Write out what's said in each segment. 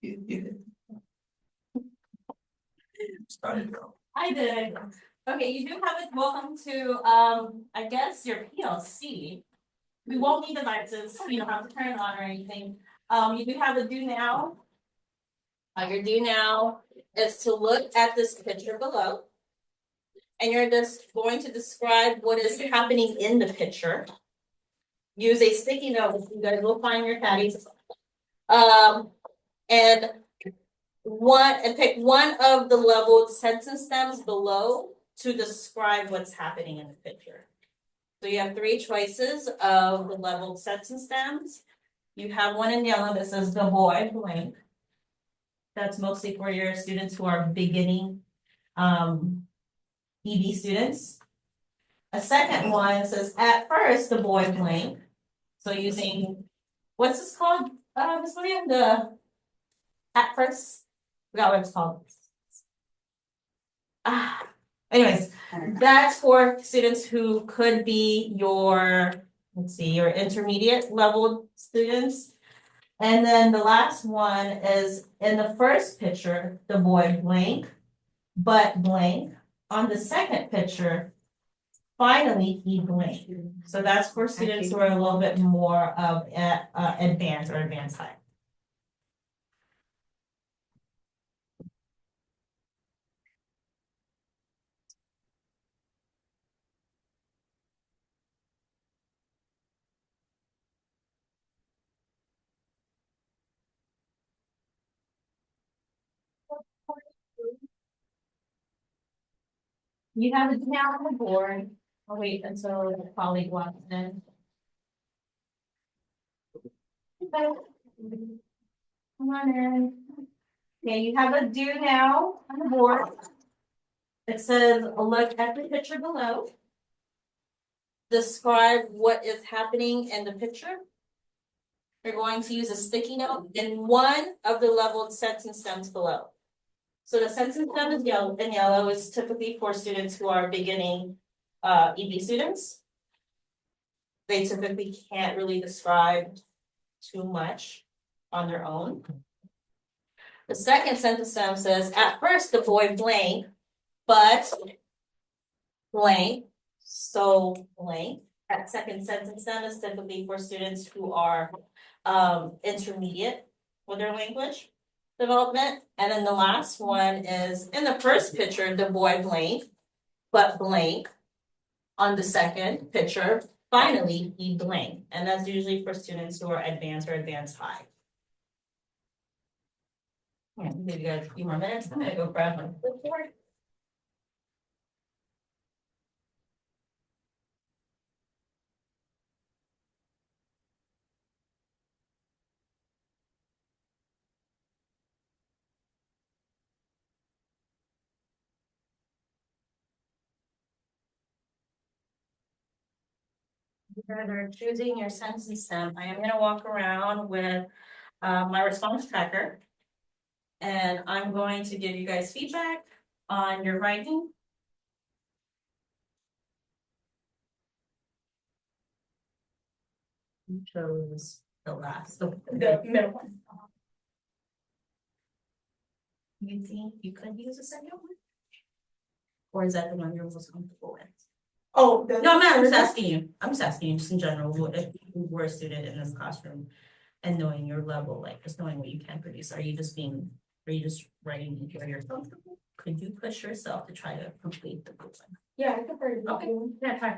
I did. Okay, you do have it. Welcome to, I guess your PLC. We won't need devices. You don't have to turn it on or anything. You do have a do now. Your do now is to look at this picture below. And you're just going to describe what is happening in the picture. Use a sticky note. You guys will find your caddies. And pick one of the leveled sentence stems below to describe what's happening in the picture. So you have three choices of the leveled sentence stems. You have one in yellow that says the boy blank. That's mostly for your students who are beginning EB students. A second one says at first the boy blank. So using, what's this called? This one, the at first, forgot what it's called. Anyways, that's for students who could be your, let's see, your intermediate level students. And then the last one is in the first picture, the boy blank, but blank. On the second picture, finally he blank. So that's for students who are a little bit more of advanced or advanced high. You have it now on the board. I'll wait until the colleague walks in. Come on in. Okay, you have a do now on the board. It says, look at the picture below. Describe what is happening in the picture. You're going to use a sticky note in one of the leveled sentence stems below. So the sentence stem is yellow, and yellow is typically for students who are beginning EB students. They typically can't really describe too much on their own. The second sentence stem says, at first the boy blank, but blank, so blank. That second sentence stem is typically for students who are intermediate with their language development. And then the last one is in the first picture, the boy blank, but blank. On the second picture, finally, he blank. And that's usually for students who are advanced or advanced high. Yeah, give you guys a few more minutes. I'm gonna go grab my clipboard. You guys are choosing your sentence stem. I am going to walk around with my response tracker. And I'm going to give you guys feedback on your writing. You chose the last, the middle one. You think you could use a second one? Or is that the one you're most comfortable with? Oh, no, I'm just asking you. I'm just asking you, just in general, if you were a student in this classroom and knowing your level, like just knowing what you can produce, are you just writing into you're comfortable? Could you push yourself to try to complete the book? Yeah, I prefer to. Okay, yeah, try.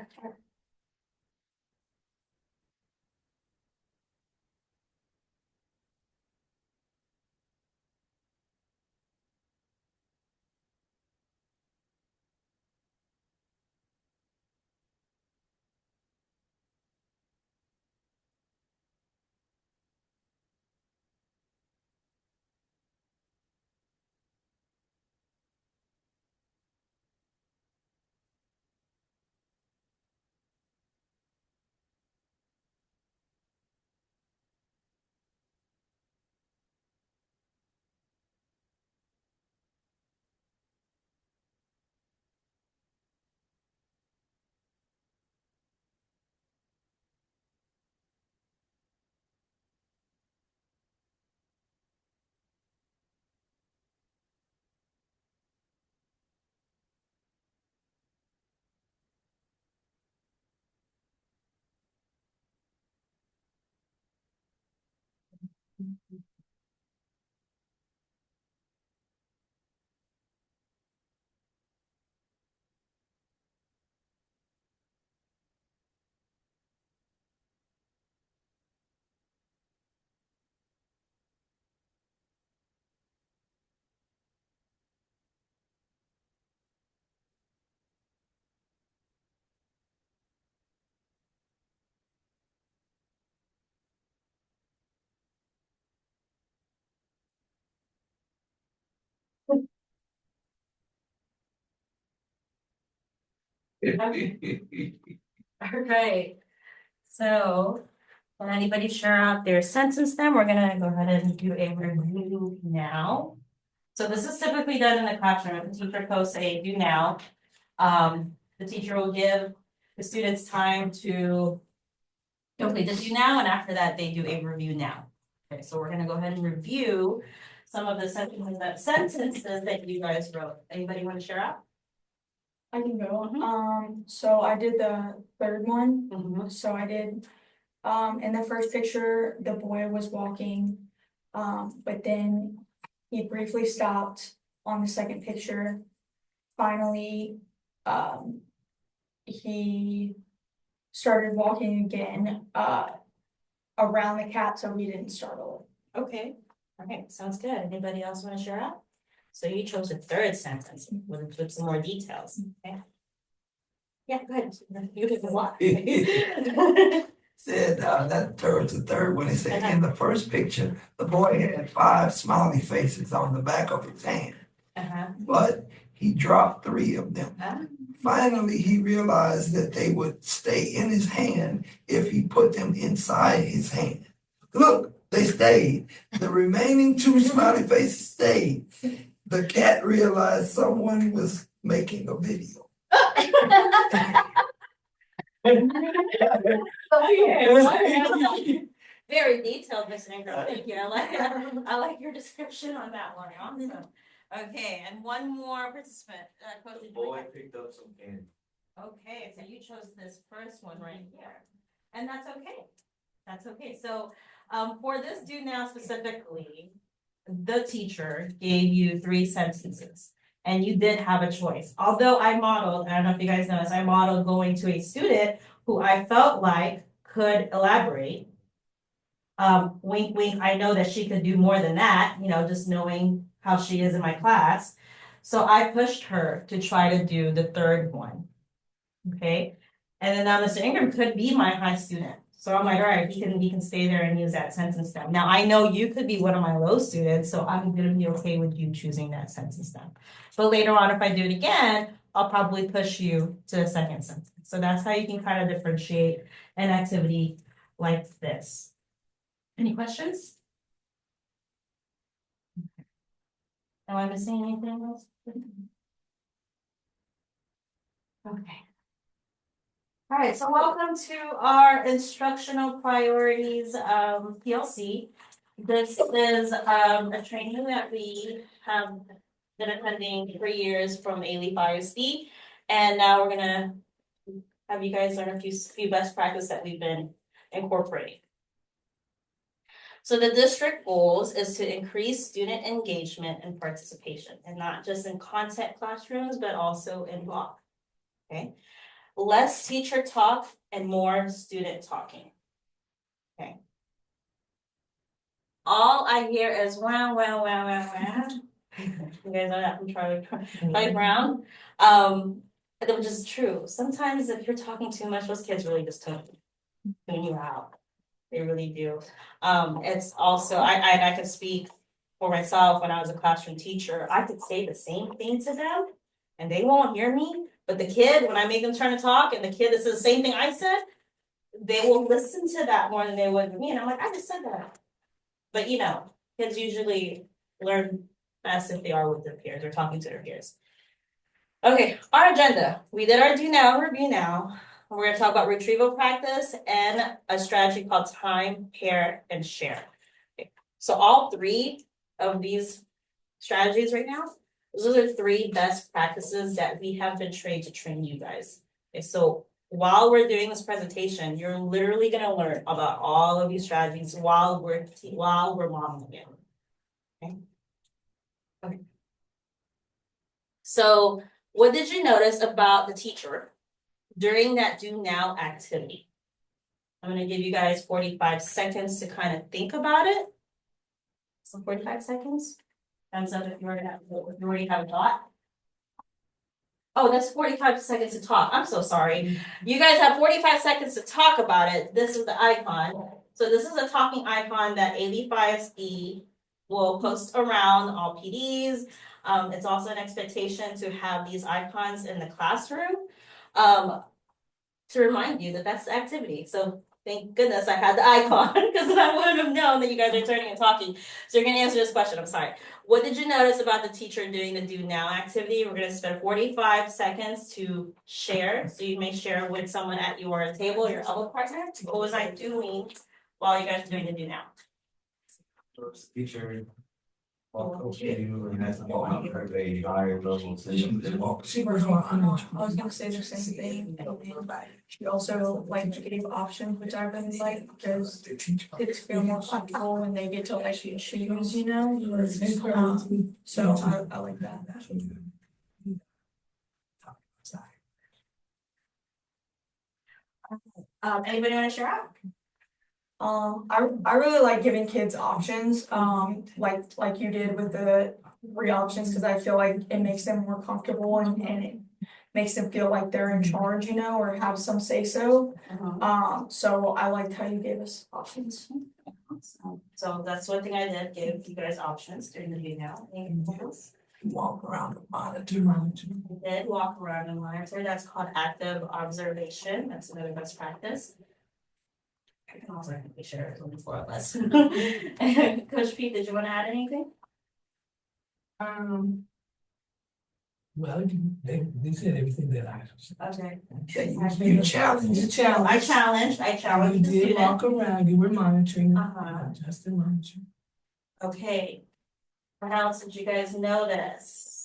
All right, so, when anybody share out their sentence then, we're gonna go ahead and do a review now. So this is typically done in the classroom, the teacher posts a do now. The teacher will give the students time to complete the do now, and after that, they do a review now. Okay, so we're gonna go ahead and review some of the sentences that you guys wrote. Anybody want to share out? I can go. So I did the third one. So I did, in the first picture, the boy was walking. But then he briefly stopped on the second picture. Finally, he started walking again, around the cat, so he didn't startle it. Okay, okay, sounds good. Anybody else want to share out? So you chose a third sentence with some more details, okay? Yeah, go ahead. You can walk. Said that was the third one. He said in the first picture, the boy had 5 smiley faces on the back of his hand, but he dropped 3 of them. Finally, he realized that they would stay in his hand if he put them inside his hand. Look, they stayed. The remaining 2 smiley faces stayed. The cat realized someone was making a video. Very detailed, Miss Ingram. Thank you. I like your description on that one. Awesome. Okay, and one more participant. The boy picked up some candy. Okay, so you chose this first one right here, and that's okay. That's okay. So, for this do now specifically, the teacher gave you 3 sentences. And you did have a choice. Although I modeled, I don't know if you guys noticed, I modeled going to a student who I felt like could elaborate. Wink, wink, I know that she could do more than that, you know, just knowing how she is in my class. So I pushed her to try to do the third one. Okay, and then now Mr. Ingram could be my high student. So I'm like, all right, he can stay there and use that sentence stem. Now I know you could be one of my low students, so I'm gonna be okay with you choosing that sentence stem. But later on, if I do it again, I'll probably push you to the second sentence. So that's how you can kind of differentiate an activity like this. Any questions? Am I missing anything else? Okay. All right, so welcome to our instructional priorities PLC. This is a training that we have been attending for years from Alief ISD, and now we're gonna have you guys learn a few best practices that we've been incorporating. So the district goals is to increase student engagement and participation, and not just in content classrooms, but also in block. Okay. Less teacher talk and more student talking. Okay. All I hear is wow, wow, wow, wow, wow. You guys know that from Charlie Brown. Which is true. Sometimes if you're talking too much, those kids really just tune you out. They really do. It's also I can speak for myself when I was a classroom teacher. I could say the same thing to them, and they won't hear me. But the kid, when I make them turn to talk, and the kid that says the same thing I said, they will listen to that more than they would with me. And I'm like, I just said that. But you know, kids usually learn best if they are with their peers or talking to their peers. Okay, our agenda. We did our do now, review now. We're gonna talk about retrieval practice and a strategy called time, pair, and share. Okay. So all 3 of these strategies right now, those are the 3 best practices that we have been trained to train you guys. Okay, so while we're doing this presentation, you're literally gonna learn about all of these strategies while we're modeling it. Okay. Okay. So what did you notice about the teacher during that do now activity? I'm gonna give you guys 45 seconds to kind of think about it. So 45 seconds. Thumbs up if you already have a thought. Oh, that's 45 seconds to talk. I'm so sorry. You guys have 45 seconds to talk about it. This is the icon. So this is a talking icon that AV5E will post around all PDs. It's also an expectation to have these icons in the classroom to remind you that that's the activity. So thank goodness I had the icon because then I wouldn't have known that you guys are turning and talking. So you're gonna answer this question, I'm sorry. What did you notice about the teacher doing the do now activity? We're gonna spend 45 seconds to share. So you may share with someone at your table, your elbow partner. What was I doing while you guys are doing the do now? Teacher. Okay, you and that's all I'm her a higher level. I was gonna say the same thing. She also gave options, which I really like, because kids feel more comfortable when they get to choose, you know? So I like that. Anybody wanna share out? I really like giving kids options, like you did with the 3 options, because I feel like it makes them more comfortable and it makes them feel like they're in charge, you know, or have some say so. So I liked how you gave us options. So that's one thing I did, give you guys options during the do now. Anything else? Walk around the monitor. I did walk around and monitor. That's called active observation. That's another best practice. I can also be sure it's only 4 of us. Coach Pete, did you want to add anything? Well, they said everything that I said. Okay. Yeah, you challenge. You challenged. I You challenged the did student. walk around, you were monitoring, Uh-huh. just monitoring. Okay. What else did you guys notice?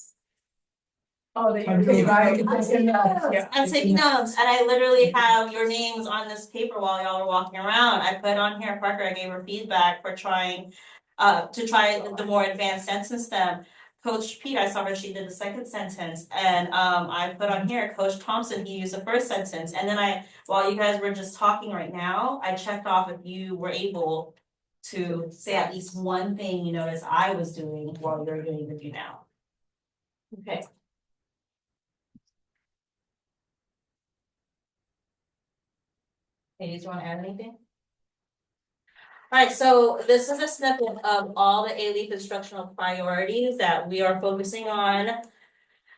Oh, that Okay, you're right. I'm taking notes. I'm taking notes, and I literally have your names on this paper while y'all are walking around. I put on here, Parker, I gave her feedback for trying to try the more advanced sentence stem. Coach Pete, I saw her, she did the second sentence, and I put on here, Coach Thompson, he used the first sentence, and then while you guys were just talking right now, I checked off if you were able to say at least one thing you noticed I was doing while you're doing the do now. Okay. Hey, do you want to add anything? Alright, so this is a snippet of all the Alief instructional priorities that we are focusing on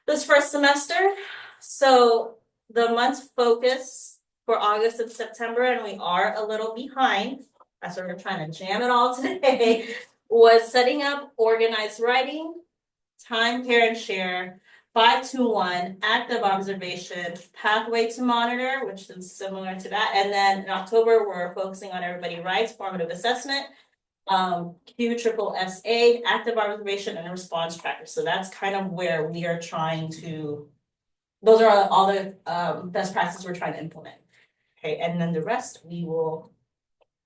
this first semester. So the month's focus for August and September, and we are a little behind, that's why we're trying to jam it all today, was setting up organized writing, time, care, and share, 5-2-1, active observation, pathway to monitor, which is similar to that. And then in October, we're focusing on everybody writes, formative assessment, QSSA, active observation, and a response tracker. So that's kind of where we are trying to, those are all the best practices we're trying to implement. Okay, and then the rest we will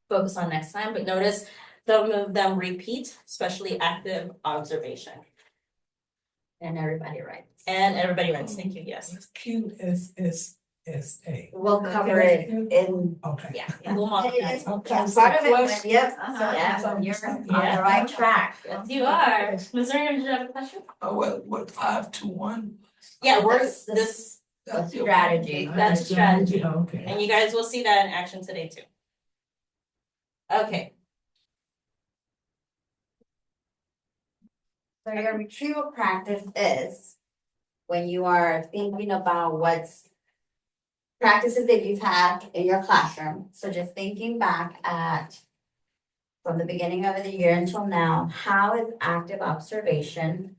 focus on next time, but notice some of them repeat, especially active observation. And everybody writes. And everybody writes, thank you, yes. It's QSSA. We'll cover it in, Okay. Yeah, we'll mark that. part of it, yep, Uh-huh. yeah, you're on Yeah. the right track. Yes, you are. Missouri, did you have a question? Oh, what 5-2-1? Yeah, we're That's the- this, That's your- Strategy. That's a strategy. Okay. and you guys will see that in action today too. Okay, So your retrieval practice is when you are thinking about what's practices that you've had in your classroom. So just thinking back at from the beginning of the year until now, how is active observation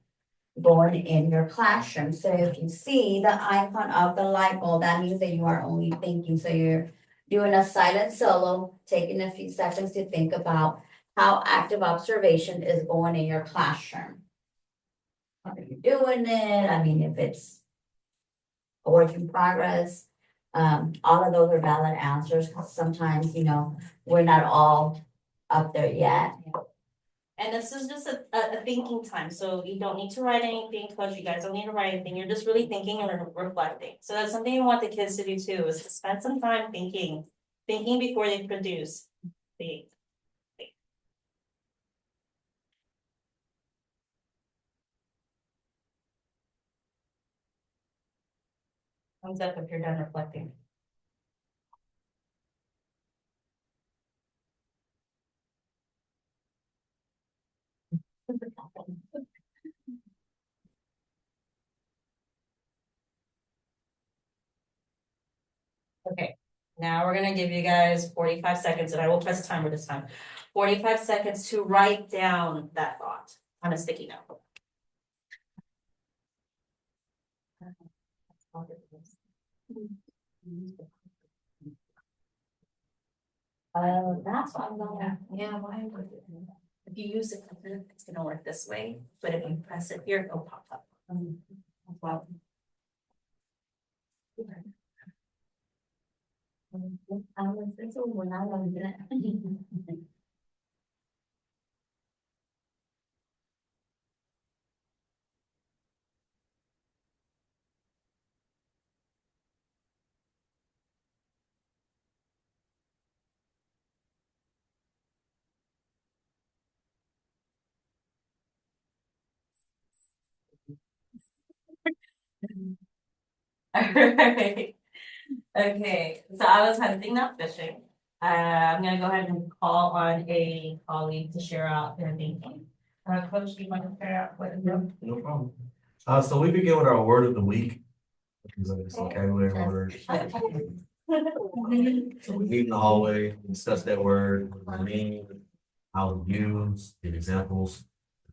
going in your classroom? So if you see the icon of the light bulb, that means that you are only thinking. So you're doing a silent solo, taking a few seconds to think about how active observation is going in your classroom. How are you doing it? I mean, if it's a work in progress, All of those are valid answers, 'cause sometimes, we're not all up there yet. And this is just a thinking time, so you don't need to write anything, coach, you guys don't need to write anything, you're just really thinking and reflecting. So that's something you want the kids to do too, is to spend some time thinking before they produce. Think. Thumbs up if you're done reflecting. Okay, now we're gonna give you guys 45 seconds, and I will press timer this time. 45 seconds to write down that thought on a sticky note. That's what I'm going. Yeah, why would it? If you use it, it's gonna work this way, but if you press it here, it'll pop up. Wow. Alright. Okay, so I was hunting, not fishing. I'm gonna go ahead and call on a colleague to share out their thinking. Coach, do you want to share out what? No problem. So we begin with our word of the week, which is like this vocabulary word. So we meet in the hallway, discuss that word, what it means, how it's used, give examples.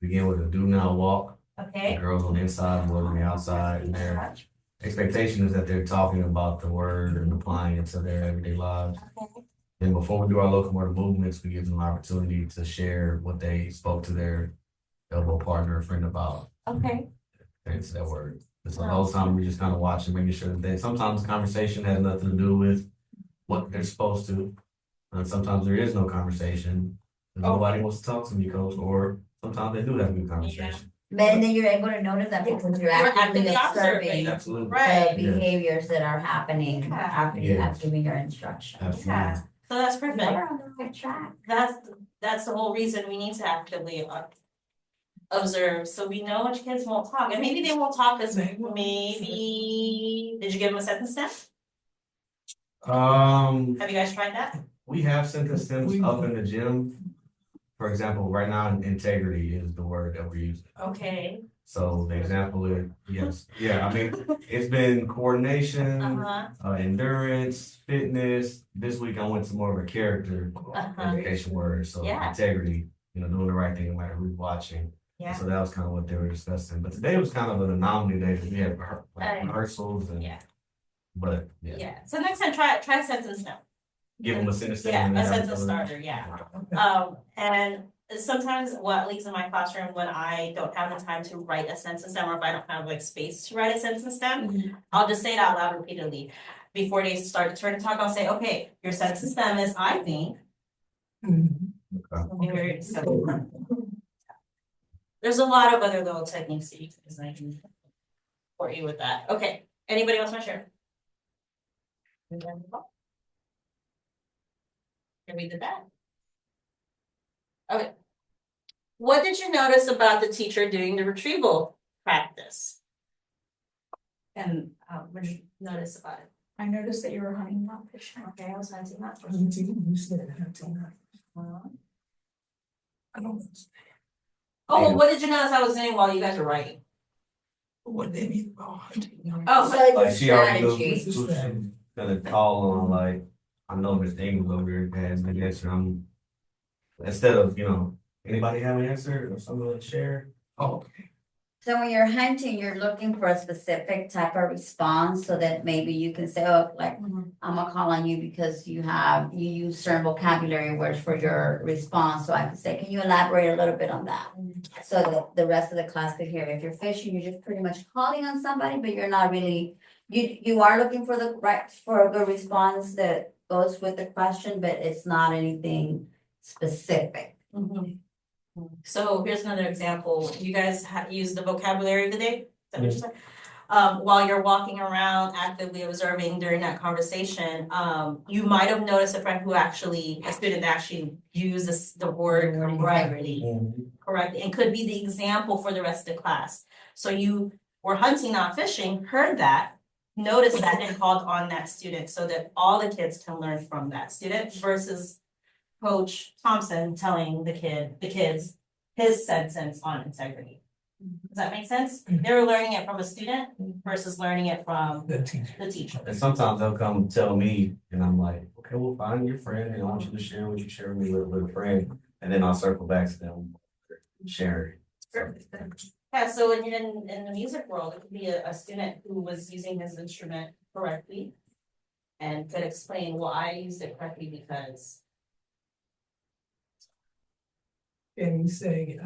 Begin with a do now walk. The Okay. girls on the inside, boys on the outside, and their expectation is that they're talking about the word and applying it to their everyday lives. And before we do our locomotor movements, we give them an opportunity to share what they spoke to their elbow partner or friend about. Okay. Thanks to that word. So the whole time we're just kind of watching, making sure that sometimes the conversation has nothing to do with what they're supposed to. And sometimes there is no conversation. And nobody wants to talk to me, coach, or sometimes they do have a good conversation. But then you're able to notice that because you're actively observing Absolutely. the Right. behaviors that are happening after you have Yes. given your instruction. Absolutely. Yeah, so that's We're perfect. on the right track. That's the whole reason we need to actively observe, so we know which kids won't talk, and maybe they won't talk as maybe, did you give them a sentence stem? Have you guys tried that? We have sentence stems up in the gym. For example, right now, integrity is the word that we're using. Okay. So the example is, yes, yeah, I mean, it's been coordination, endurance, fitness. This week I went to more of a character education word, so Yeah. integrity, doing the right thing no matter who's watching. Yeah. So that was kind of what they were discussing. But today was kind of an anomaly day because we had rehearsals and, Yeah. but yeah. Yeah, so next time, try a sentence now. Give them a sentence. Yeah, and a then have sentence them- starter, yeah. And sometimes, well, at least in my classroom, when I don't have the time to write a sentence stem, or if I don't have like space to write a sentence stem, I'll just say it out loud repeatedly. Before they start to turn to talk, I'll say, okay, your sentence stem is, I think. Something very simple. There's a lot of other little techniques that you can use, and I can support you with that. Okay, anybody else want to share? And we did that. Okay. What did you notice about the teacher doing the retrieval practice? And what did you notice about it? I noticed that you were hunting, not fishing. Okay, I was hunting that. You said hunting. I don't know. Oh, well, what did you notice I was doing while you guys were writing? What they mean about hunting? Oh, So it's Like a she already strategy. knows, gonna call on like, I know Miss English over here has the answer. Instead of, anybody have an answer or something to share? Okay. So when you're hunting, you're looking for a specific type of response so that maybe you can say, oh, like, I'm gonna call on you because you use certain vocabulary words for your response. So I could say, can you elaborate a little bit on that? So that the rest of the class could hear. If you're fishing, you're just pretty much calling on somebody, but you're not really, you are looking for for a good response that goes with the question, but it's not anything specific. So here's another example. You guys use the vocabulary of the day? Is that what you said? While you're walking around actively observing during that conversation, you might have noticed a student that actually uses the word correctly, and could be the example for the rest of the class. So you were hunting, not fishing, heard that, noticed that, and called on that student so that all the kids can learn from that student versus Coach Thompson telling the kids his sentence on integrity. Does that make sense? They were learning it from a student versus learning it from The teacher. the teacher. And sometimes they'll come tell me, and I'm like, okay, well, find your friend, and I want you to share what you share with me with a friend, and then I'll circle back to them, sharing. Yeah, so in the music world, it could be a student who was using his instrument correctly and could explain, well, I used it correctly because. And you say,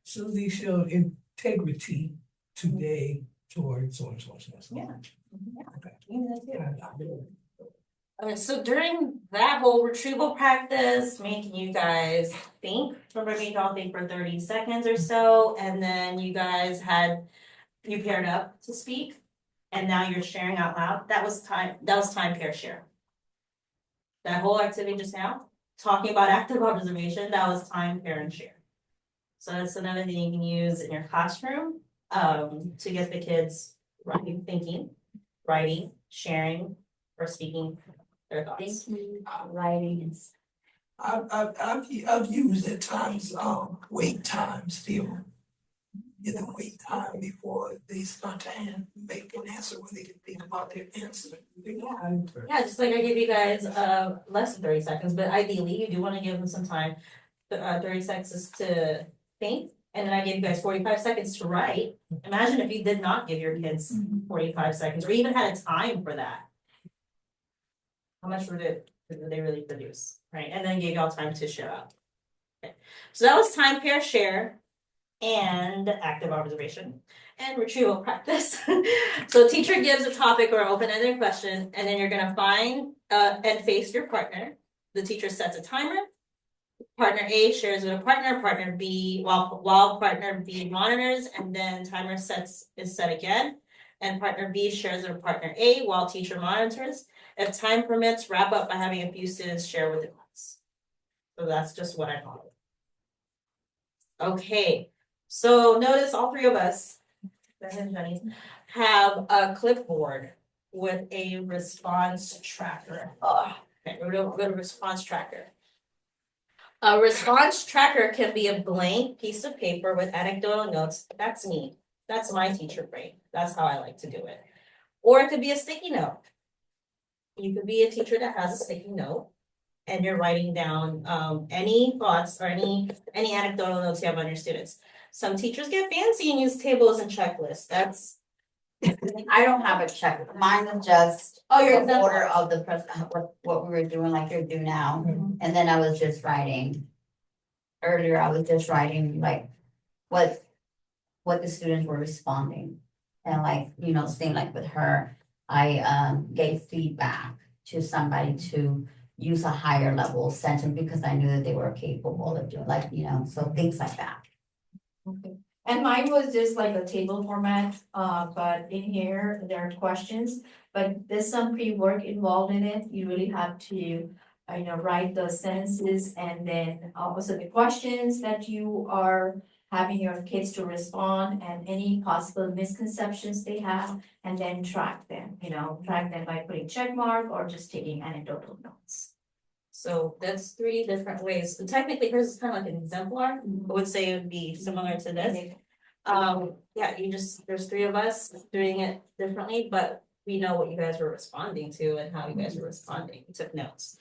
so they showed integrity today towards so and so. Yeah. Okay. Okay, so during that whole retrieval practice, making you guys think, remember made y'all think for 30 seconds or so, and then you paired up to speak, and now you're sharing out loud. That was time pair share. That whole activity just now, talking about active observation, that was time, pair, and share. So that's another thing you can use in your classroom to get the kids thinking, writing, sharing, or speaking their thoughts. Thinking, writing, I've used at times wait time still. Get them wait time before they start to make an answer when they can think about their answer. Yeah, just like I gave you guys less than 30 seconds, but ideally you do want to give them some time. 30 seconds to think, and then I gave you guys 45 seconds to write. Imagine if you did not give your kids 45 seconds or even had a time for that. How much would they really produce, right? And then gave y'all time to share out. Okay. So that was time, pair, share, and active observation and retrieval practice. So teacher gives a topic or open-ended question, and then you're gonna find and face your partner. The teacher sets a timer. Partner A shares with a partner B, while partner B monitors, and then timer is set again. And partner B shares with partner A while teacher monitors. If time permits, wrap up by having a few students share with the class. So that's just what I call it. Okay, so notice all three of us have a clipboard with a response tracker. Okay, we're gonna go to response tracker. A response tracker can be a blank piece of paper with anecdotal notes. That's me. That's my teacher brain. That's how I like to do it. Or it could be a sticky note. You could be a teacher that has a sticky note and you're writing down any thoughts or any anecdotal notes you have on your students. Some teachers get fancy and use tables and checklists. I don't have a check. Mine was just the order of the what we were doing, like you're doing now. And then I was just writing. Earlier, I was just writing like what the students were responding. And like, saying like with her, I gave feedback to somebody to use a higher level sentence because I knew that they were capable of doing so things like that. Okay. And mine was just like a table format, but in here, there are questions, but there's some pre-work involved in it. You really have to, write the sentences and then also the questions that you are having your kids to respond and any possible misconceptions they have, and then track them by putting check mark or just taking anecdotal notes. So that's three different ways. So technically, hers is kind of like an exemplar. I would say it would be similar to this. Yeah, there's three of us doing it differently, but we know what you guys were responding to and how you guys were responding. We took notes.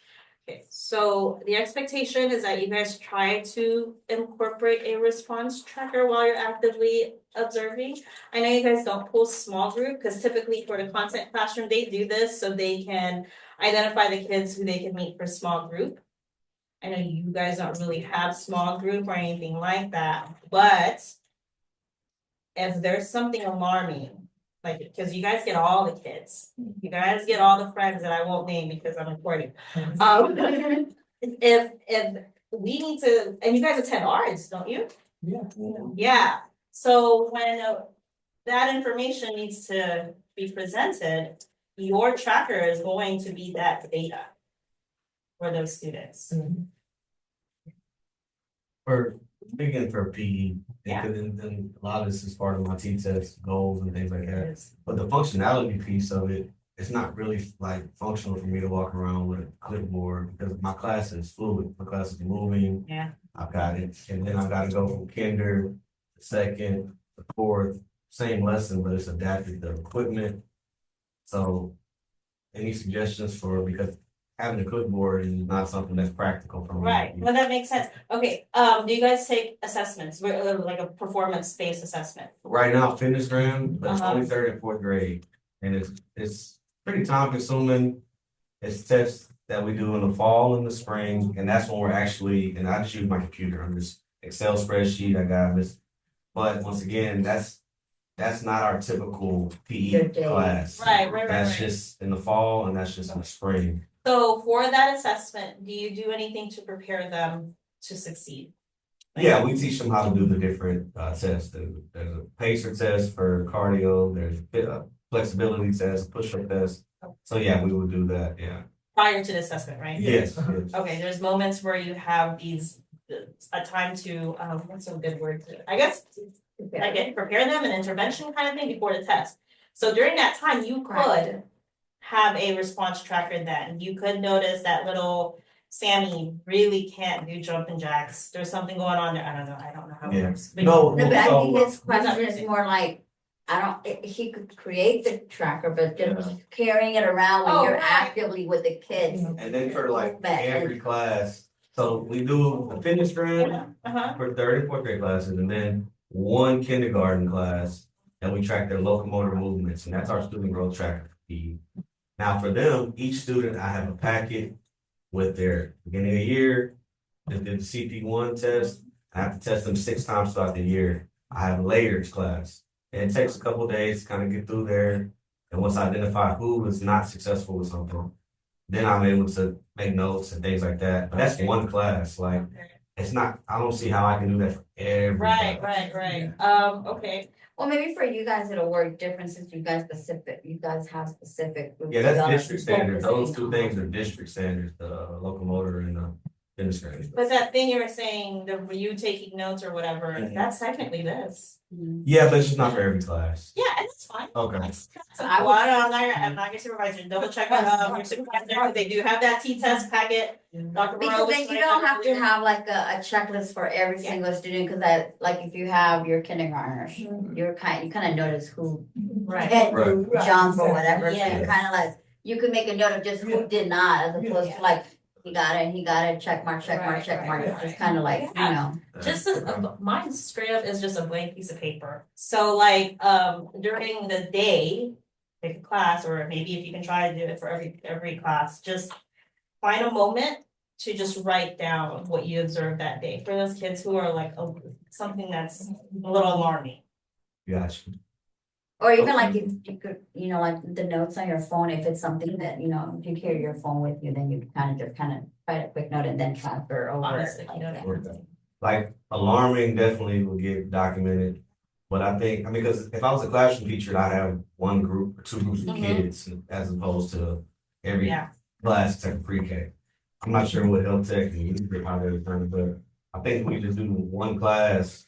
Okay, so the expectation is that you guys try to incorporate a response tracker while you're actively observing. I know you guys don't pull small group, because typically for the content classroom, they do this so they can identify the kids who they can meet for small group. I know you guys don't really have small group or anything like that, but if there's something alarming, like, because you guys get all the kids, you guys get all the friends that I won't name because I'm recording. If we need to, and you guys attend ours, don't you? Yeah. Yeah, so when that information needs to be presented, your tracker is going to be that data for those students. For, speaking for PE, Yeah. and a lot of this is part of my T-test goals and things like that. But the functionality piece of it, it's not really like functional for me to walk around with a clipboard because my class is fluid. My class is moving. Yeah. I've got it, and then I've got to go from kinder, to second, to fourth, same lesson, but it's adapted to equipment. So, any suggestions for, because having a clipboard is not something that's practical for me. Right, well, that makes sense. Okay, do you guys take assessments, like a performance-based assessment? Right now, fitness gram, but it's Uh-huh. only third and fourth grade, and it's pretty time consuming. It's tests that we do in the fall and the spring, and that's when we're actually, and I just use my computer, I'm just Excel spreadsheet, I got this. But once again, that's not our typical PE Good day. class. Right. That's just in the fall and that's just in the spring. So for that assessment, do you do anything to prepare them to succeed? Yeah, we teach them how to do the different tests. There's a pacer test for cardio, there's a flexibility test, push-up test. So yeah, we would do that, yeah. Prior to the assessment, right? Yes. Okay, there's moments where you have these, a time to, what's a good word to, I guess, prepare them, an intervention kind of thing before the test. So during that time, you could have a response tracker then. You could notice that little Sammy really can't do jumping jacks. There's something going on there. I don't know how it Yeah. works. No, No, but I so- think his question is more like, he could create the tracker, but just carrying it around when Oh, you're right. actively with the kids. And then for like But- every class, so we do a fitness gram Uh-huh. for third and fourth grade classes, and then one kindergarten class, and we track their locomotor movements, and that's our student growth tracker. Now for them, each student, I have a packet with their beginning of the year, they did the CP1 test. I have to test them 6 times throughout the year. I have a layers class. And it takes a couple of days to kind of get through there. And once I identify who is not successful with something, then I'm able to make notes and things like that. But that's one class. Like, it's not, I don't see how I can do that for everybody. Right. Okay. Well, maybe for you guys, it'll work different since you guys have specific. groups Yeah, that's y'all are district standards. Those focusing two on. things are district standards, the locomotor and the fitness gram. But that thing you were saying, you taking notes or whatever, Mhm. that's technically this. Yeah, but it's just not for every class. Yeah, and that's fine. Okay. Well, I'm not your supervisor, double check with your supervisor, because they do have that T-test packet. Dr. Because Burrow, then you don't have to have like a checklist for every single student, because like if you have your kindergartners, you kind of notice who Right. had Right. jump or whatever, so you Yes. kind of like, you can make a note of just who did not, as opposed to like, he got it, check mark, Right, it's just kind of like, you know. Just mine straight up is just a blank piece of paper. So like, during the day, pick a class, or maybe if you can try to do it for every class, just find a moment to just write down what you observed that day for those kids who are like, something that's a little alarming. Gotcha. Or even like if you could, like the notes on your phone, if it's something that, if you carry your phone with you, then you kind of write a quick note and then transfer over. Honestly, like that. Like alarming definitely will get documented. But I think, because if I was a classroom teacher, I'd have one group or 2 groups of Mhm. kids as opposed to every Yeah. class except pre-K. I'm not sure what health tech and how they're done, but I think we just do one class.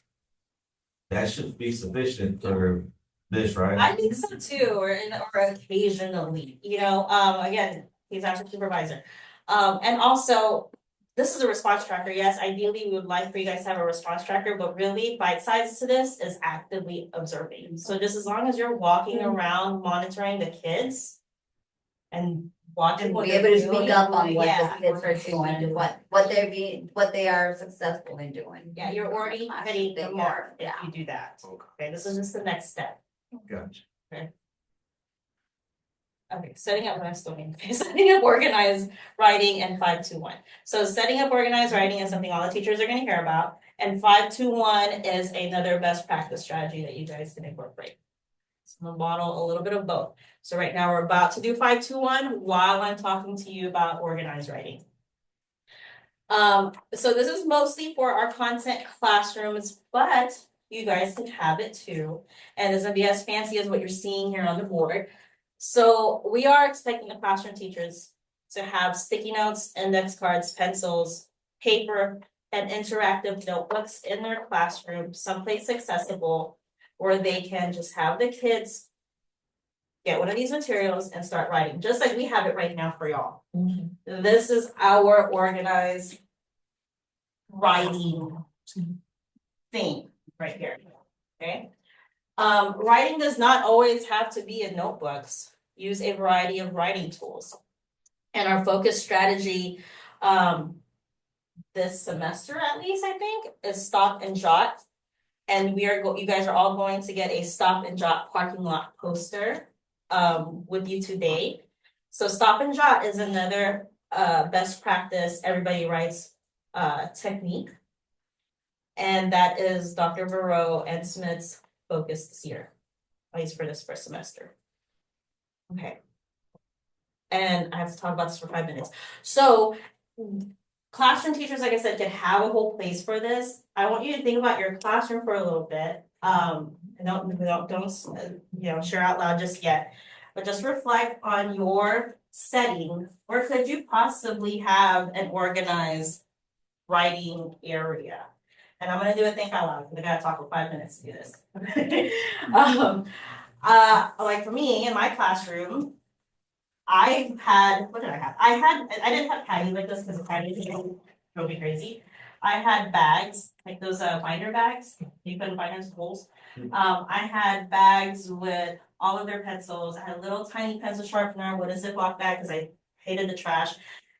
That should be sufficient for this, right? I think so too, or occasionally, again, he's our supervisor. And also, this is a response tracker, yes, ideally, we would like for you guys to have a response tracker, but really, bite size to this is actively observing. So just as long as you're walking around monitoring the kids and watching And what be they're able to doing. speak up on what Yeah, the kids what are they should be doing, what they are successful in doing. Yeah, you're already Classroom hitting the they mark if yeah. you do that. Okay, this is just the next step. Gotcha. Okay, setting up, I'm still in, okay, setting up organized writing and 5-2-1. So setting up organized writing is something all the teachers are gonna hear about. And 5-2-1 is another best practice strategy that you guys can incorporate. So I'm gonna model a little bit of both. So right now we're about to do 5-2-1 while I'm talking to you about organized writing. So this is mostly for our content classrooms, but you guys can have it too. And it's gonna be as fancy as what you're seeing here on the board. So we are expecting the classroom teachers to have sticky notes, index cards, pencils, paper, and interactive notebooks in their classroom, someplace accessible, where they can just have the kids get one of these materials and start writing, just like we have it right now for y'all. This is our organized writing thing right here, okay? Writing does not always have to be in notebooks. Use a variety of writing tools. And our focus strategy, this semester at least, I think, is stop and jot. And you guys are all going to get a stop and jot parking lot poster with you today. So stop and jot is another best practice everybody writes technique. And that is Dr. Varro and Smith's focus this year, at least for this first semester. Okay. And I have to talk about this for 5 minutes. So classroom teachers, like I said, can have a whole place for this. I want you to think about your classroom for a little bit. And don't share out loud just yet, but just reflect on your setting. Where could you possibly have an organized writing area? And I'm gonna do a think out loud, because I gotta talk for 5 minutes to do this. Like for me, in my classroom, I had, what did I have? I didn't have patties like this, because the patties drove me crazy. I had bags, like those binder bags, you put in binders holes. I had bags with all of their pencils. I had a little tiny pencil sharpener with a Ziploc bag, because I hated the trash.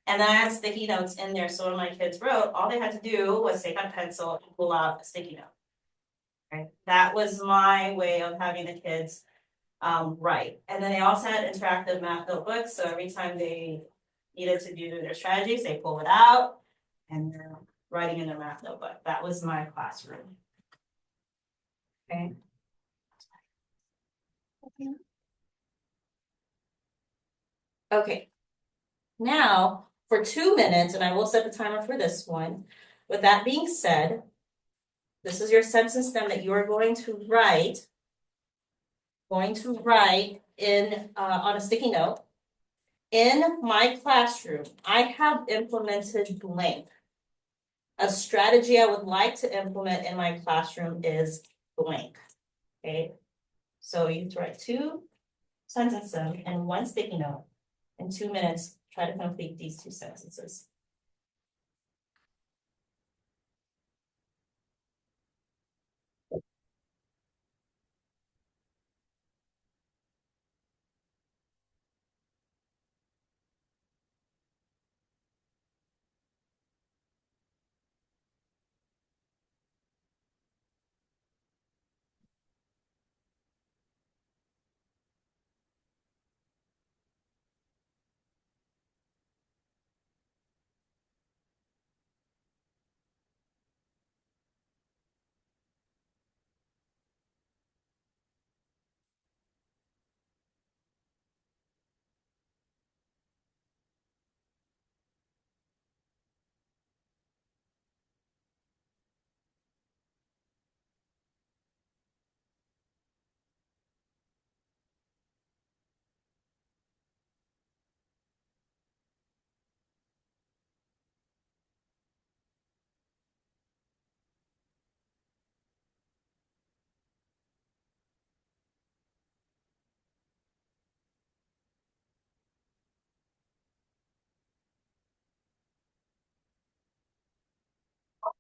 And then I had sticky notes in there, so when my kids wrote, all they had to do was take out a pencil and pull out a sticky note. Right, that was my way of having the kids write. And then they also had interactive math notebooks, so every time they needed to do their strategies, they pull it out and they're writing in their math notebook. That was my classroom. Okay. Okay. Now, for 2 minutes, and I will set the timer for this one. With that being said, this is your sentence stem that you are going to write. In on a sticky note. In my classroom, I have implemented blank. A strategy I would like to implement in my classroom is blank. Okay, so you write 2 sentences and 1 sticky note. In 2 minutes, try to complete these 2 sentences.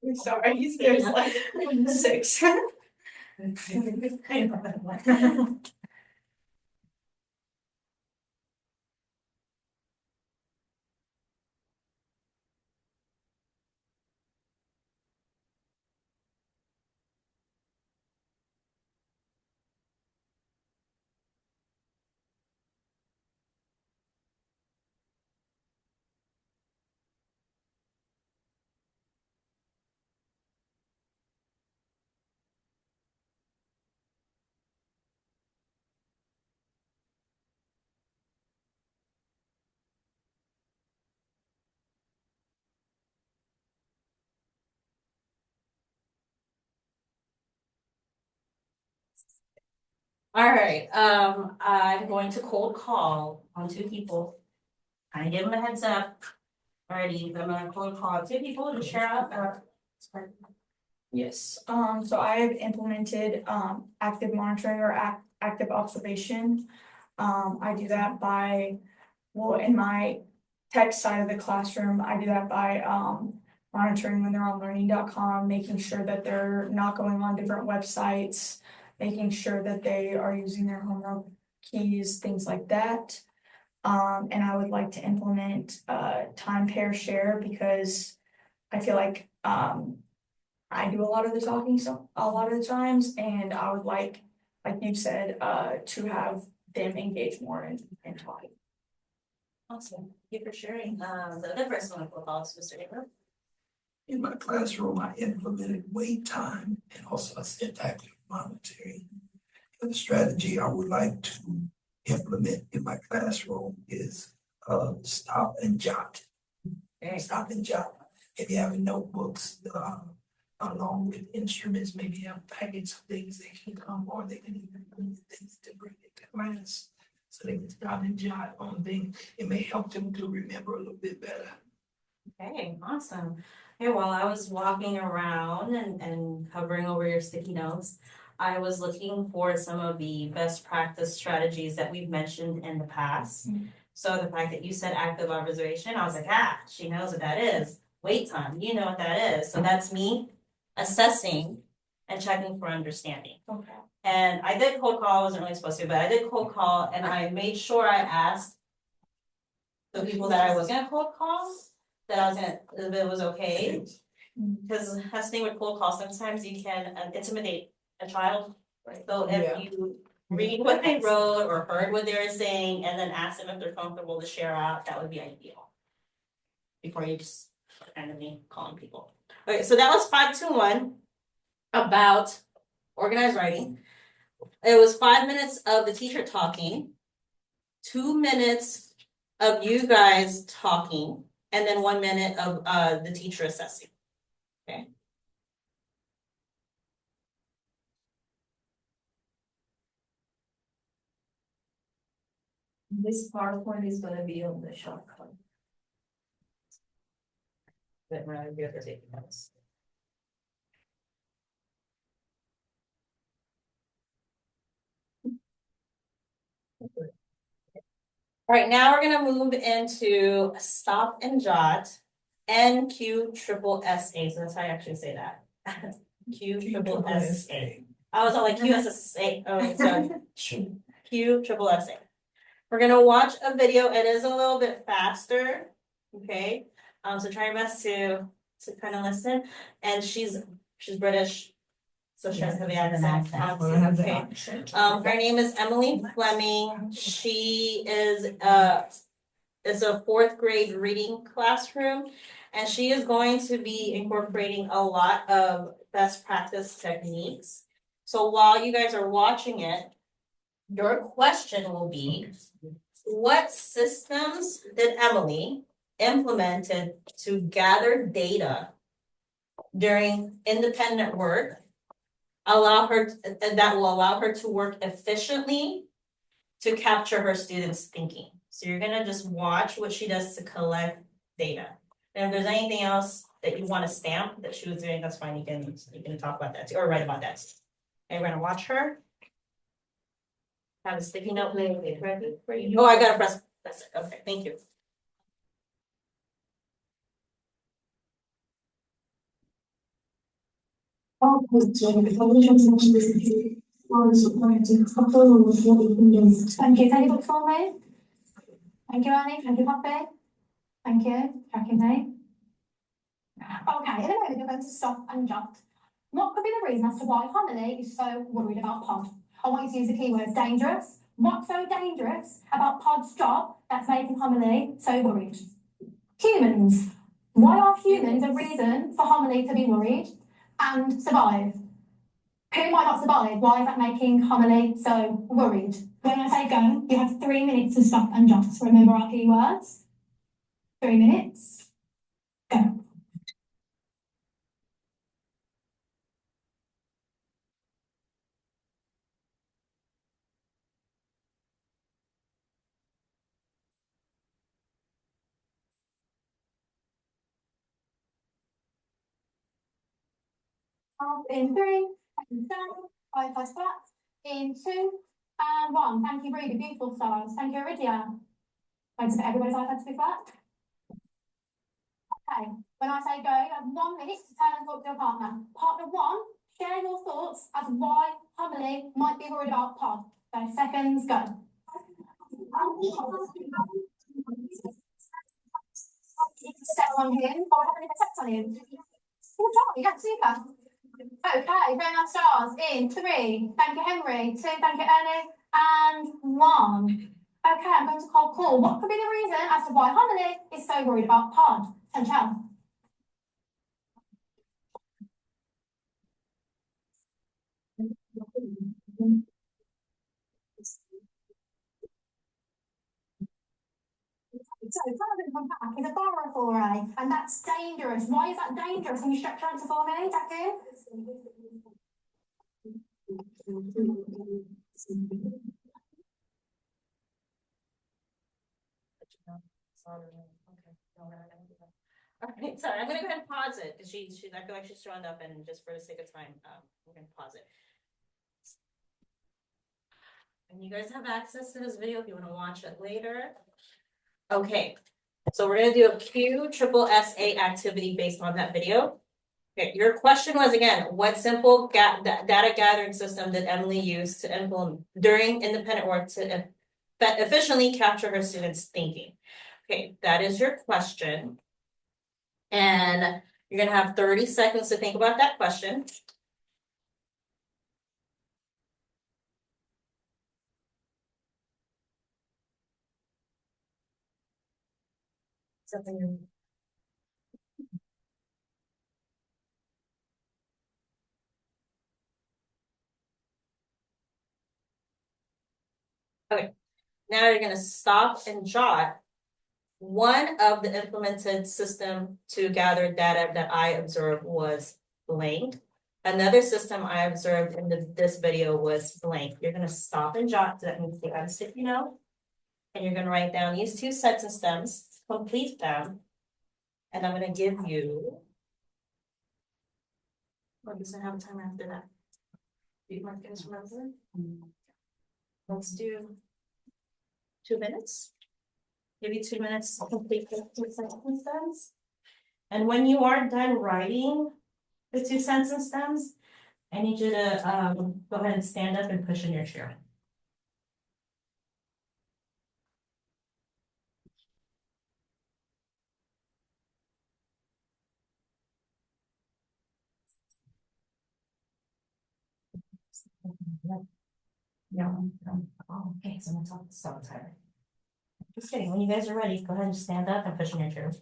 I'm sorry, there's like 6. All right, I'm going to cold call on two people. I give them a heads up. Alrighty, I'm gonna cold call two people to share out, Yes, so I have implemented, active monitoring or active observation. I do that by, well, in my tech side of the classroom, I do that by, monitoring when they're on learning.com, making sure that they're not going on different websites, making sure that they are using their homework keys, things like that. And I would like to implement, time pair share because I feel like, I do a lot of the talking a lot of the times, and I would like you said, to have them engage more in talking. Awesome, thank you for sharing, the other person on cold call is Mr. Ingram. In my classroom, I implemented wait time and also I said active monitoring. And the strategy I would like to implement in my classroom is stop and jot. Stop and jot. If you have notebooks, along with instruments, maybe have packets of things they can come, or they can even bring things to bring it to class. So they can stop and jot on things. It may help them to remember a little bit better. Okay, awesome. Okay, while I was walking around and hovering over your sticky notes, I was looking for some of the best practice strategies that we've mentioned in the past. So the fact that you said active observation, I was like, she knows what that is. Wait time, you know what that is. So that's me assessing and checking for understanding. Okay. And I did cold call, I wasn't really supposed to, but I did cold call and I made sure I asked the people that I was gonna cold call, that I was gonna, if it was okay. Because that's the thing with cold call, sometimes you can intimidate a child. So if you read what they wrote or heard what they were saying and then ask them if they're comfortable to share out, that would be ideal. Before you just randomly calling people. Okay, so that was 521 about organized writing. It was 5 minutes of the teacher talking, 2 minutes of you guys talking, and then 1 minute of the teacher assessing. Okay. This PowerPoint is gonna be on the shortcut. But we're not gonna take notes. All right, now we're gonna move into stop and jot, NQ-SSA. So that's how I actually say that. Q-SSA. I was all like QSSA. Oh, sorry. Q-SSA. We're gonna watch a video. It is a little bit faster. Okay. So try your best to kind of listen. And she's British. So she has heavy accent. Okay. Her name is Emily Fleming. She is a 4th grade reading classroom, and she is going to be incorporating a lot of best practice techniques. So while you guys are watching it, your question will be, what systems did Emily implemented to gather data during independent work that will allow her to work efficiently to capture her students' thinking? So you're gonna just watch what she does to collect data. And if there's anything else that you want to stamp that she was doing, that's fine. You can talk about that too, or write about that too. Okay, we're gonna watch her. Have a sticky note ready for you. Oh, I gotta press it. Okay, thank you. Thank you. Can you look for me? Thank you, Annie. Thank you, Poppy. Thank you. Checking me. Okay, in a moment, you're going to stop and jot. What could be the reason as to why Homily is so worried about Pod? I want you to use the keywords dangerous. What's so dangerous about Pod's job that's making Homily so worried? Humans. Why are humans a reason for Homily to be worried and survive? Who might not survive? Why is that making Homily so worried? When I say go, you have 3 minutes to stop and jot. Remember our keywords? 3 minutes. Go. Up in 3, and down, 5 plus flat, in 2, and 1. Thank you, Ruby. Beautiful stars. Thank you, Iridia. Wait a minute, everybody's iPad to be flat. Okay, when I say go, you have 1 minute to turn and talk to your partner. Partner 1, share your thoughts as to why Hummerly might be worried about pod. 30 seconds, go. Step on him, or have any steps on him. Good job, yeah, super. Okay, very nice stars. In 3, thank you, Henry. 2, thank you, Ernie. And 1. Okay, I'm going to call Paul. What could be the reason as to why Hummerly is so worried about pod? Chantal. So Jonathan come back is a borrower for A, and that's dangerous. Why is that dangerous? Can you structure answer for me, Jackie? Alright, sorry, I'm gonna go ahead and pause it, because I feel like she's showing up, and just for the sake of time, we're gonna pause it. And you guys have access to this video if you wanna watch it later. Okay, so we're gonna do a QSSA activity based on that video. Okay, your question was again, what simple data gathering system did Emily use to implement during independent work to efficiently capture her students' thinking? Okay, that is your question. And you're gonna have 30 seconds to think about that question. Something. Okay, now you're gonna stop and jot one of the implemented system to gather data that I observed was blank. Another system I observed in this video was blank. You're gonna stop and jot, so that means you got a sticky note. And you're gonna write down these 2 sentence stems, complete them. And I'm gonna give you. Or does it have a time after that? Do you want to remember? Let's do 2 minutes. Give you 2 minutes to complete the 2 sentence stems. And when you are done writing the 2 sentence stems, I need you to go ahead and stand up and push in your chair. Yeah. Oh, okay, so I'm gonna talk so tired. Just kidding. When you guys are ready, go ahead and stand up and push in your chair.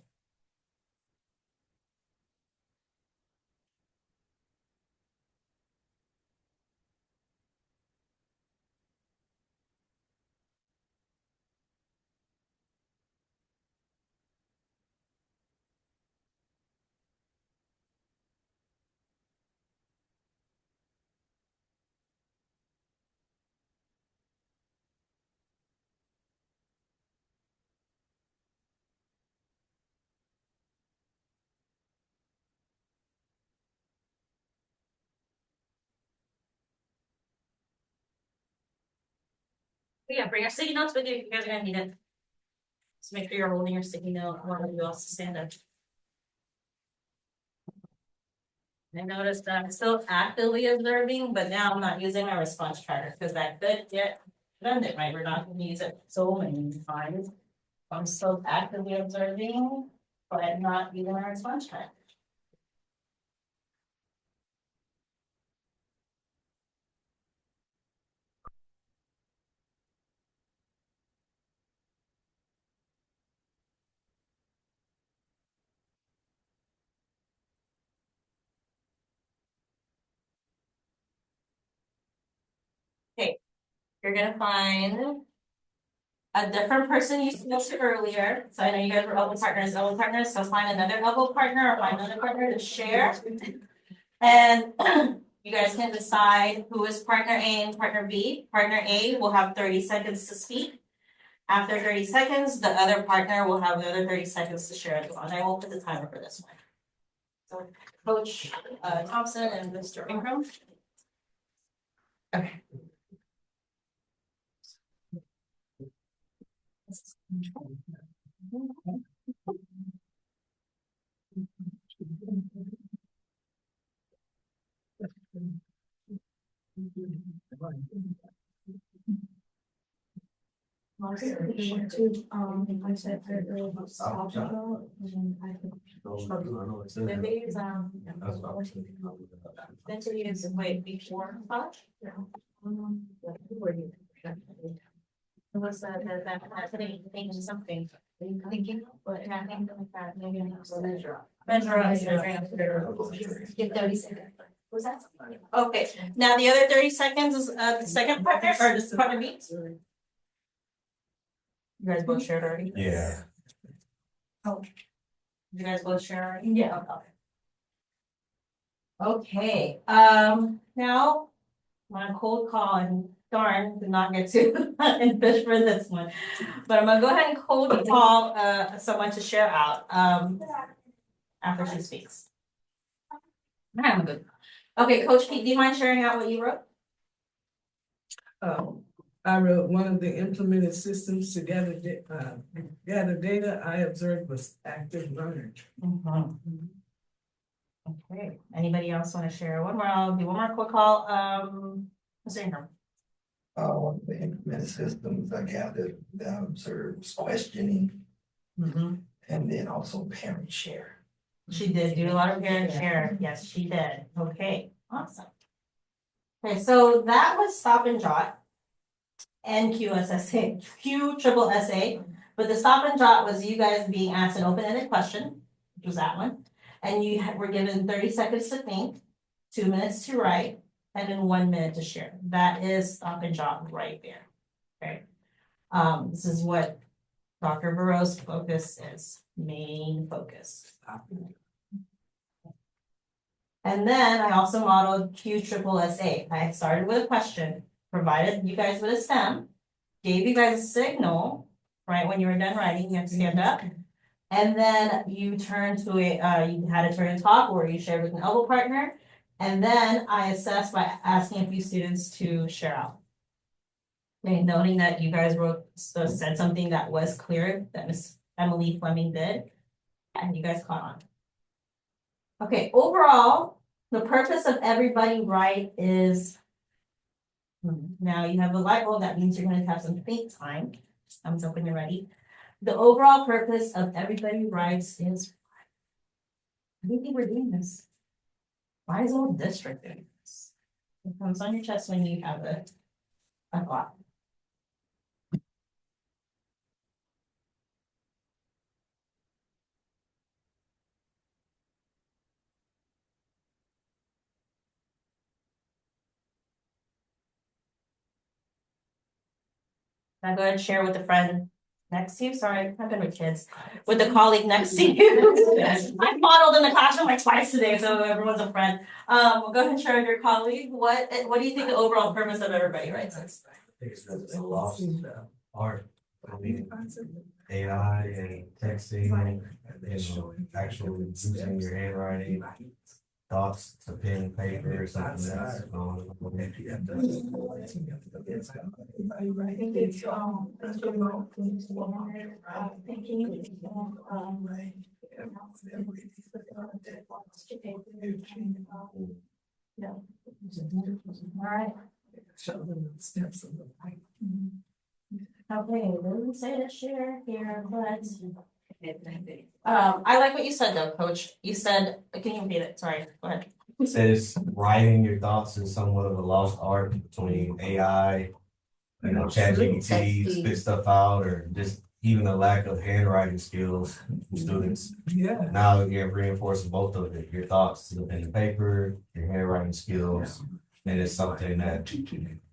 Yeah, bring your sticky notes with you. You guys are gonna need it. So make sure you're holding your sticky note. I want you all to stand up. I noticed that I'm still actively observing, but now I'm not using my response tracker because that could get redundant, right? We're not gonna use it so many times. I'm still actively observing, but not using my response tracker. Okay, you're gonna find a different person you spoke to earlier. So I know you guys were elbow partners, so find another elbow partner or find another partner to share. And you guys can decide who is partner A and partner B. Partner A will have 30 seconds to speak. After 30 seconds, the other partner will have the other 30 seconds to share as well. And I won't put the timer for this one. So Coach Thompson and Mr. Ingram. Okay. I said earlier about stop and go, and I think The days, mentally is way before lunch. Was that thing something? Thinking, but I think like that, maybe I'm not measure. Give 30 seconds. Was that? Okay, now the other 30 seconds is the second partner or just the partner meets? You guys both shared already? Yeah. You guys both share already? Yeah. Okay, now I'm gonna cold call and darn, did not get to and fish for this one. But I'm gonna go ahead and cold call someone to share out after she speaks. I'm good. Okay, Coach Pete, do you mind sharing out what you wrote? I wrote one of the implemented systems to gather data I observed was active learner. Okay, anybody else want to share? One more, I'll do one more quick call. Mr. Ingram. One of the implemented systems I gathered that observes questioning and then also parent share. She did do a lot of parent share. Yes, she did. Okay, awesome. Okay, so that was Stop and Jot and QSSA, Q triple SA. But the Stop and Jot was you guys being asked an open-ended question, which was that one. And you were given 30 seconds to think, 2 minutes to write, and then 1 minute to share. That is Stop and Jot right there. Okay. This is what Dr. Burrow's focus is, main focus. And then I also modeled Q triple SA. I started with a question, provided you guys with a stem, gave you guys a signal, right? When you were done writing, you have to stand up. And then you turn to you had a turn and talk or you shared with an elbow partner. And then I assessed by asking a few students to share out. Okay, noting that you guys said something that was clear that Miss Emily Fleming did, and you guys caught on. Okay, overall, the purpose of everybody write is now you have a light bulb, that means you're going to have some think time. Thumbs up when you're ready. The overall purpose of everybody writes is why do you think we're doing this? Why is the whole district doing this? It comes on your chest when you have a thought. I'll go ahead and share with a friend next to you. Sorry, I've been with kids. With the colleague next to you. I modeled in the classroom like twice today, so everyone's a friend. We'll go ahead and share with your colleague. What do you think the overall purpose of everybody writes is? I think it's a lost art. I mean, AI and texting and actually using your handwriting, thoughts to pen and paper or something that's I think it's Yeah. All right. Okay, we didn't say to share here, but I like what you said though, Coach. You said, can you repeat it? Sorry, go ahead. It says writing your thoughts is somewhat of a lost art between AI, ChatGPT spit stuff out, or just even the lack of handwriting skills from students. Yeah. Now you're reinforcing both of it, your thoughts to the pen and paper, your handwriting skills, and it's something that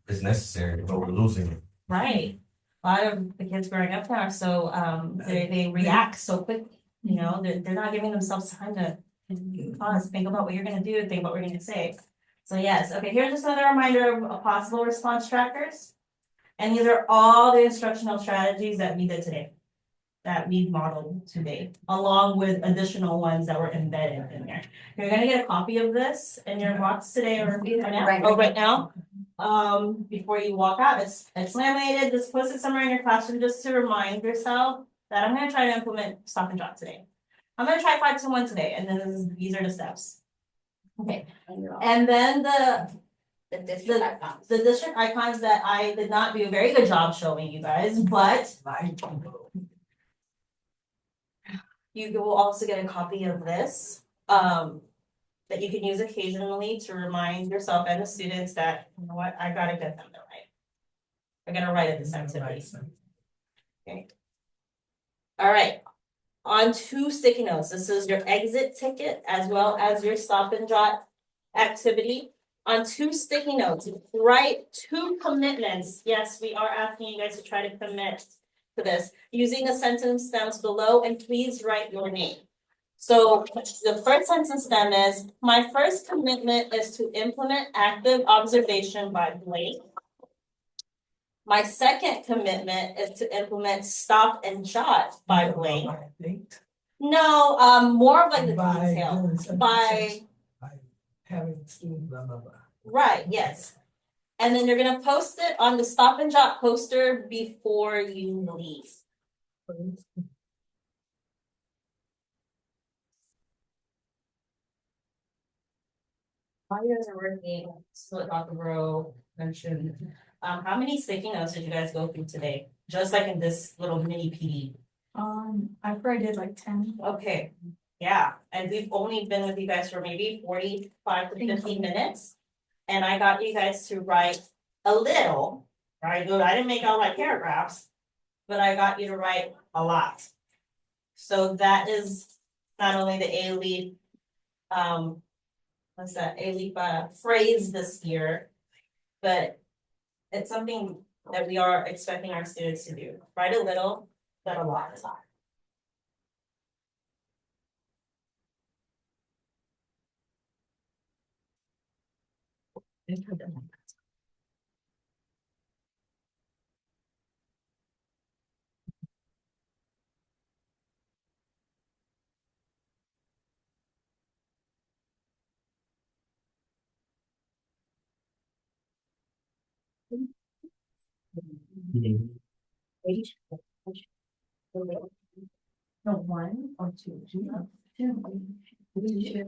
is necessary, but we're losing it. Right. A lot of the kids growing up now are so they react so quickly. You know, they're not giving themselves time to pause, think about what you're gonna do, think about what you're gonna say. So yes, okay, here's just another reminder of possible response trackers. And these are all the instructional strategies that we did today. that we've modeled today, along with additional ones that were embedded in there. You're gonna get a copy of this in your box today or right now? Right. Oh, right now? Before you walk out, it's laminated, just post it somewhere in your classroom just to remind yourself that I'm gonna try to implement Stop and Drop today. I'm gonna try 5-2-1 today, and then these are the steps. Okay, and then The district icons. the district icons that I did not do a very good job showing you guys, but you will also get a copy of this, that you can use occasionally to remind yourself and the students that, you know what, I gotta get them to write. They're gonna write it this activity. Okay. All right, on 2 sticky notes, this is your exit ticket as well as your stop and jot activity. On 2 sticky notes, write 2 commitments. Yes, we are asking you guys to try to commit to this using the sentence stems below, and please write your name. So the first sentence stem is, my first commitment is to implement active observation by Blake. My second commitment is to implement stop and jot by Blake. No, more of like the detail. By having students, blah, blah, blah. right, yes. And then you're gonna post it on the stop and jot poster before you leave. While you guys are working, so Dr. Bro mentioned, how many sticky notes did you guys go through today? Just like in this little mini PD. I probably did like 10. Okay, yeah, and we've only been with you guys for maybe 45 to 50 minutes. And I got you guys to write a little, right? I didn't make all my paragraphs, but I got you to write a lot. So that is not only the Alief, what's that, Alief phrase this year, but it's something that we are expecting our students to do. Write a little, but a lot. No, 1 or 2. 2.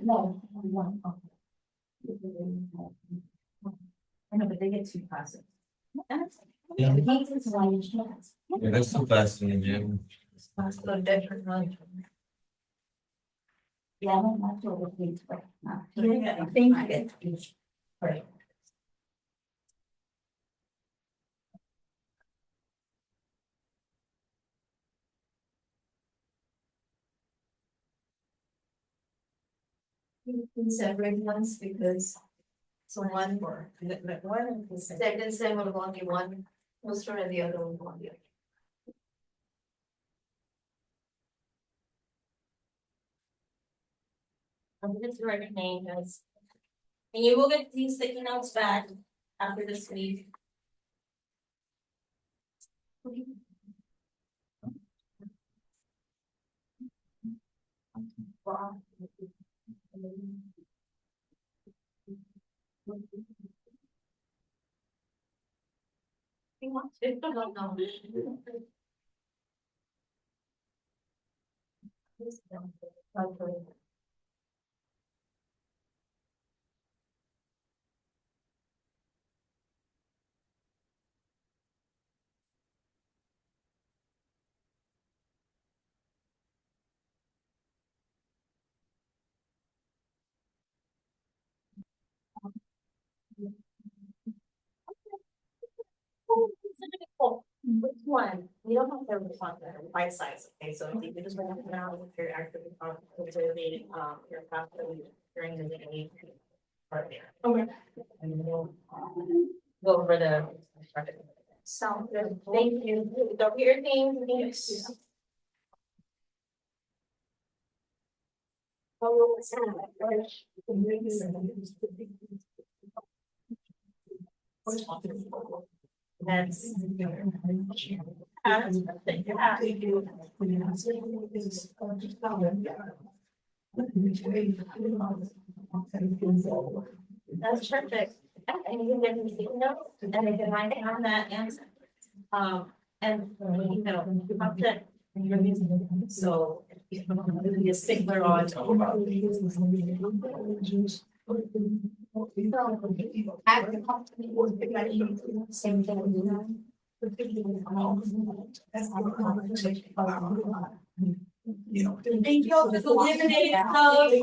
No, 1. I know, but they get 2 classes. Yeah. It makes sense why you should. Yeah, there's some classes in the gym. So different one. Yeah, that's what we need to. Yeah, I think Right. Separate ones because So one for, one and the second. second sem will only one poster and the other one will be. I'm just write your name, guys. And you will get these sticky notes back after this week. Which one? We don't have to respond to bite size, okay, so if you just want to now if you're actively observing your pathway during the day. Part there. Okay. And then we'll go over the. Sounds good, thank you. Don't forget your name, thanks. That's. That's perfect. Yeah. That's perfect. And you can get them sticky notes and they can write down that answer. And you know, up to. So you can be a stickler on. Same thing. Thank you all for eliminating those.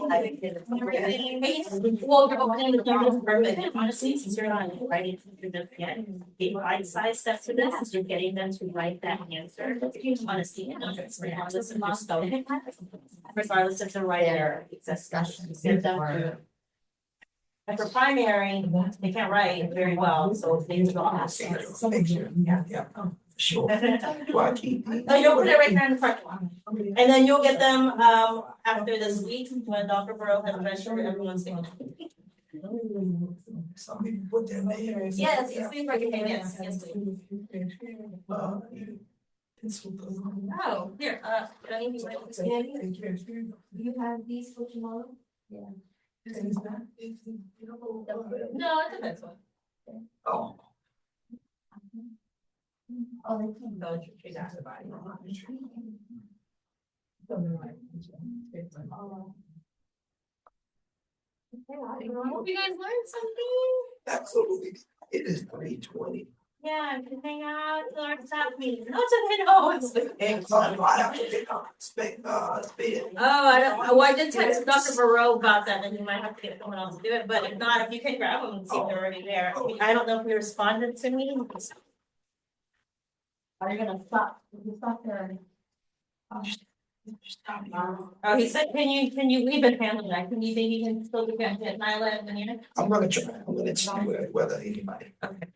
Well, you're opening the door is perfect, honestly, since you're not writing through this yet. The bite-sized steps to this is you're getting them to write that answer. Honestly, regardless of their spelling, regardless of the writer, discussions, get them through. And for primary, they can't write very well, so things go off. Yeah, sure. Why keep? No, you'll put it right there in the front one. And then you'll get them, after this week, when Dr. Burrow has registered everyone's name. Some people put their name. Yes, it's for your yes, yes, please. Oh, here, don't even write this down. You have these for tomorrow? No, it's a good one. Oh. Oh, they can Go to treat that body. Hope you guys learned something. Absolutely. It is 3:20. Yeah, you can hang out, learn something. No, it's okay, no, it's okay. I have to pick up spin. Oh, I don't, well, I did text Dr. Burrow about that, and you might have to get someone else to do it, but if not, if you can grab them and see if they're already there. I don't know if you responded to me. Are you gonna stop? You stop there. Oh, he said, can you leave it handle that? Can you think you can still get Nyla and then I'm gonna try. I'm gonna see whether anybody. Okay.